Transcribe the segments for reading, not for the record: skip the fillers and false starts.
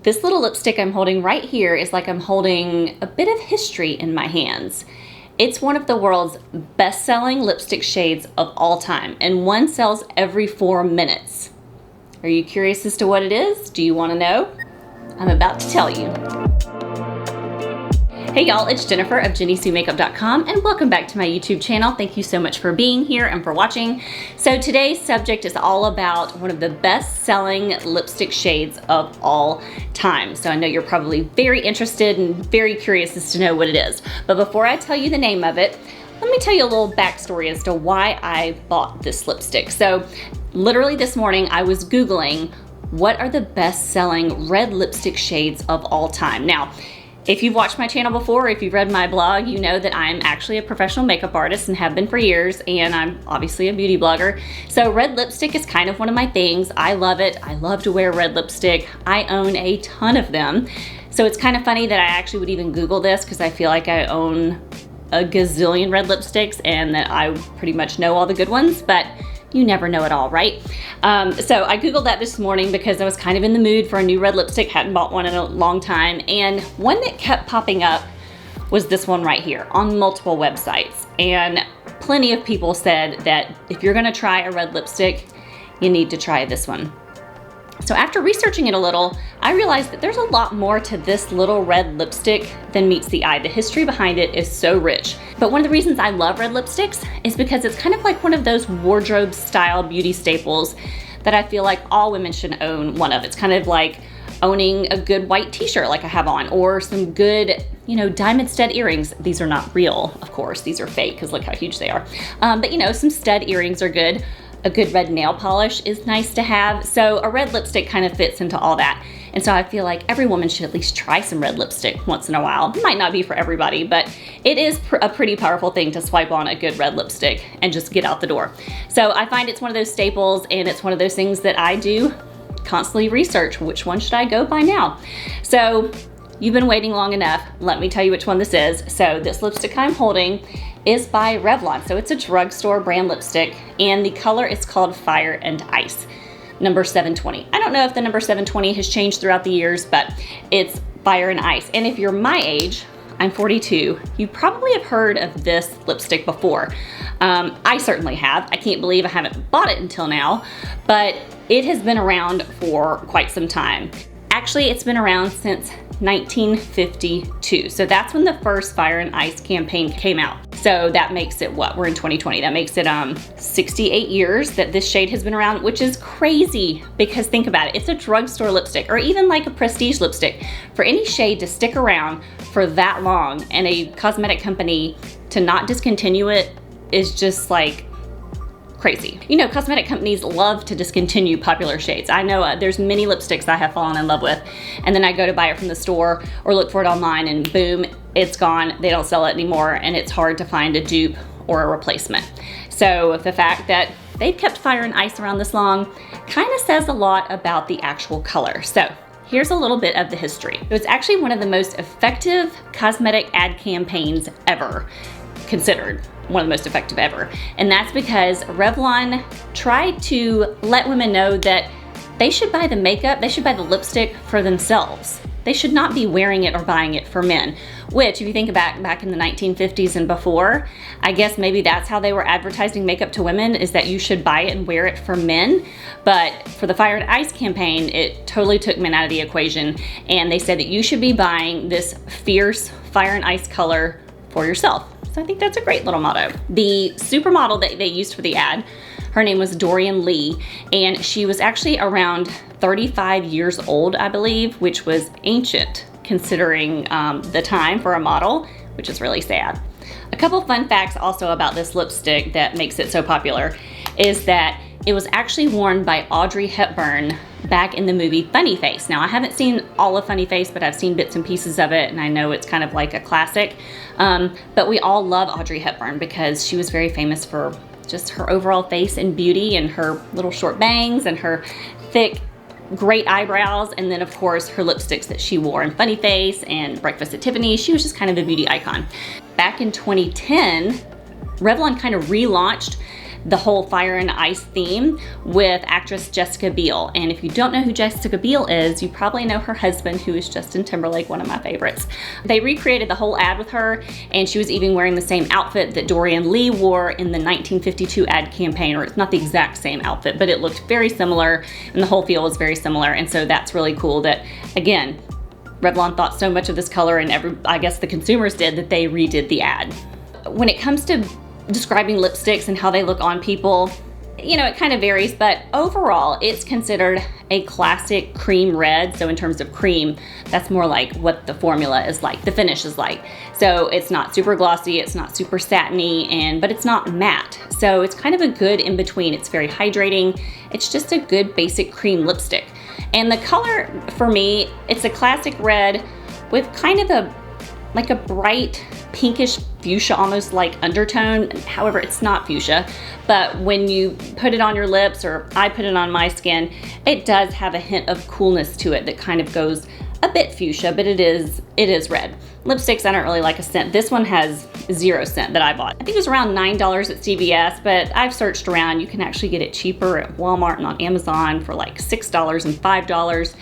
This little lipstick I'm holding right here is like I'm holding a bit of history in my hands. It's one of the world's best-selling lipstick shades of all time, and one sells every 4 minutes. Are you curious as to what it is? Do you want to know? I'm about to tell you. Hey y'all, it's Jennifer of JennySueMakeup.com and welcome back to my YouTube channel. Thank you so much for being here and for watching. So today's subject is all about one of the best-selling lipstick shades of all time. So I know you're probably very interested and very curious as to know what it is. But before I tell you the name of it, let me tell you a little backstory as to why I bought this lipstick. So literally this morning I was Googling what are the best-selling red lipstick shades of all time. Now, if you've watched my channel before, if you've read my blog, you know that I'm actually a professional makeup artist and have been for years, and I'm obviously a beauty blogger. So red lipstick is kind of one of my things. I love it. I love to wear red lipstick. I own a ton of them. So it's kind of funny that I actually would even Google this because I feel like I own a gazillion red lipsticks and that I pretty much know all the good ones, but you never know it all, right? So I Googled that this morning because I was kind of in the mood for a new red lipstick, hadn't bought one in a long time, and one that kept popping up was this one right here on multiple websites. And plenty of people said that if you're gonna try a red lipstick, you need to try this one. So after researching it a little, I realized that there's a lot more to this little red lipstick than meets the eye. The history behind it is so rich. But one of the reasons I love red lipsticks is because it's kind of like one of those wardrobe style beauty staples that I feel like all women should own one of. It's kind of like owning a good white t-shirt like I have on, or some good, diamond stud earrings. These are not real, of course. These are fake because look how huge they are. But some stud earrings are good. A good red nail polish is nice to have. So a red lipstick kind of fits into all that. And so I feel like every woman should at least try some red lipstick once in a while. It might not be for everybody, but it is a pretty powerful thing to swipe on a good red lipstick and just get out the door. So I find it's one of those staples, and it's one of those things that I do constantly research. Which one should I go buy now? So you've been waiting long enough. Let me tell you which one this is. So this lipstick I'm holding is by Revlon. So it's a drugstore brand lipstick, and the color is called Fire and Ice, number 720. I don't know if the number 720 has changed throughout the years, but it's Fire and Ice. And if you're my age, I'm 42, you probably have heard of this lipstick before. I certainly have. I can't believe I haven't bought it until now, but it has been around for quite some time. Actually, it's been around since 1952. So that's when the first Fire and Ice campaign came out. So that makes it what? We're in 2020. That makes it 68 years that this shade has been around, which is crazy because think about it. It's a drugstore lipstick, or even like a prestige lipstick. For any shade to stick around for that long and a cosmetic company to not discontinue it is just like crazy. Cosmetic companies love to discontinue popular shades. I know there's many lipsticks I have fallen in love with, and then I go to buy it from the store or look for it online and boom, it's gone. They don't sell it anymore, and it's hard to find a dupe or a replacement. So the fact that they've kept Fire and Ice around this long kind of says a lot about the actual color. So here's a little bit of the history. It was actually one of the most effective cosmetic ad campaigns ever, considered one of the most effective ever. And that's because Revlon tried to let women know that they should buy the makeup, they should buy the lipstick for themselves. They should not be wearing it or buying it for men, which if you think back in the 1950s and before, I guess maybe that's how they were advertising makeup to women, is that you should buy it and wear it for men. But for the Fire and Ice campaign, it totally took men out of the equation, and they said that you should be buying this fierce Fire and Ice color for yourself. So I think that's a great little motto. The supermodel that they used for the ad, her name was Dorian Lee, and she was actually around 35 years old, I believe, which was ancient considering the time for a model, which is really sad. A couple fun facts also about this lipstick that makes it so popular is that it was actually worn by Audrey Hepburn back in the movie Funny Face. Now, I haven't seen all of Funny Face, but I've seen bits and pieces of it, and I know it's kind of like a classic. But we all love Audrey Hepburn because she was very famous for just her overall face and beauty, and her little short bangs and her thick, great eyebrows, and then of course her lipsticks that she wore in Funny Face and Breakfast at Tiffany's. She was just kind of a beauty icon. Back in 2010, Revlon kind of relaunched the whole Fire and Ice theme with actress Jessica Biel. And if you don't know who Jessica Biel is, you probably know her husband, who is Justin Timberlake, one of my favorites. They recreated the whole ad with her, and she was even wearing the same outfit that Dorian Lee wore in the 1952 ad campaign, or it's not the exact same outfit, but it looked very similar, and the whole feel was very similar. And so that's really cool that, again, Revlon thought so much of this color, and I guess the consumers did, that they redid the ad. When it comes to describing lipsticks and how they look on people, you know, it kind of varies, but overall it's considered a classic cream red. So in terms of cream, that's more like what the formula is like, the finish is like. So it's not super glossy, it's not super satiny, but it's not matte. So it's kind of a good in between. It's very hydrating. It's just a good basic cream lipstick. And the color for me, it's a classic red with kind of like a bright pinkish fuchsia, almost like undertone. However, it's not fuchsia, but when you put it on your lips, or I put it on my skin, it does have a hint of coolness to it that kind of goes a bit fuchsia, but it is red. Lipsticks, I don't really like a scent. This one has 0 scent that I bought. I think it was around $9 at CVS, but I've searched around. You can actually get it cheaper at Walmart and on Amazon for like $6 and $5.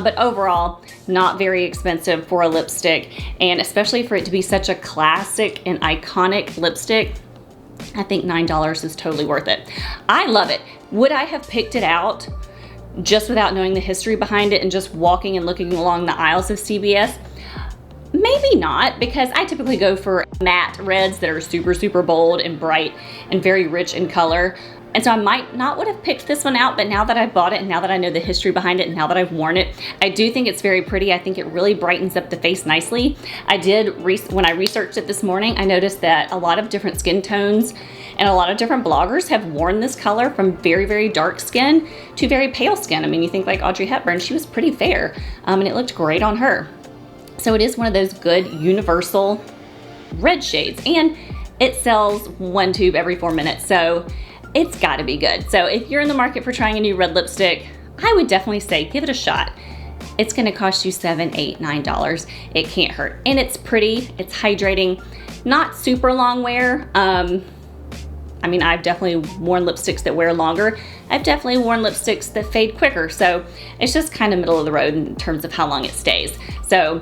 But overall, not very expensive for a lipstick, and especially for it to be such a classic and iconic lipstick, I think $9 is totally worth it. I love it. Would I have picked it out just without knowing the history behind it and just walking and looking along the aisles of CVS? Maybe not, because I typically go for matte reds that are super, super bold and bright and very rich in color. And so I might not would have picked this one out, but now that I've bought it and now that I know the history behind it and now that I've worn it, I do think it's very pretty. I think it really brightens up the face nicely. When I researched it this morning, I noticed that a lot of different skin tones and a lot of different bloggers have worn this color from very, very dark skin to very pale skin. I mean, you think like Audrey Hepburn, she was pretty fair, and it looked great on her. So it is one of those good universal red shades, and it sells 1 tube every 4 minutes, so it's gotta be good. So if you're in the market for trying a new red lipstick, I would definitely say give it a shot. It's gonna cost you $7, $8, $9. It can't hurt. And it's pretty, it's hydrating, not super long wear. I mean, I've definitely worn lipsticks that wear longer. I've definitely worn lipsticks that fade quicker. So it's just kind of middle of the road in terms of how long it stays. So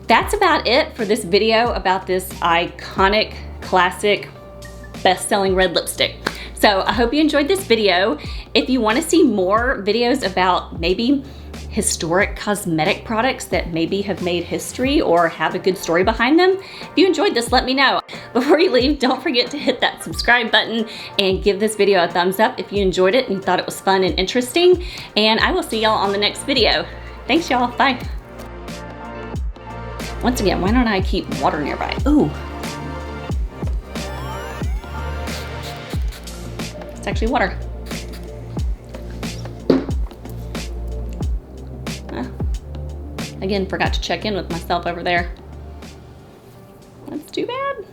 that's about it for this video about this iconic, classic, best-selling red lipstick. So I hope you enjoyed this video. If you want to see more videos about maybe historic cosmetic products that maybe have made history or have a good story behind them, if you enjoyed this, let me know. Before you leave, don't forget to hit that subscribe button and give this video a thumbs up if you enjoyed it and thought it was fun and interesting. And I will see y'all on the next video. Thanks, y'all. Bye. Once again, why don't I keep water nearby? Ooh. It's actually water. Again, forgot to check in with myself over there. That's too bad.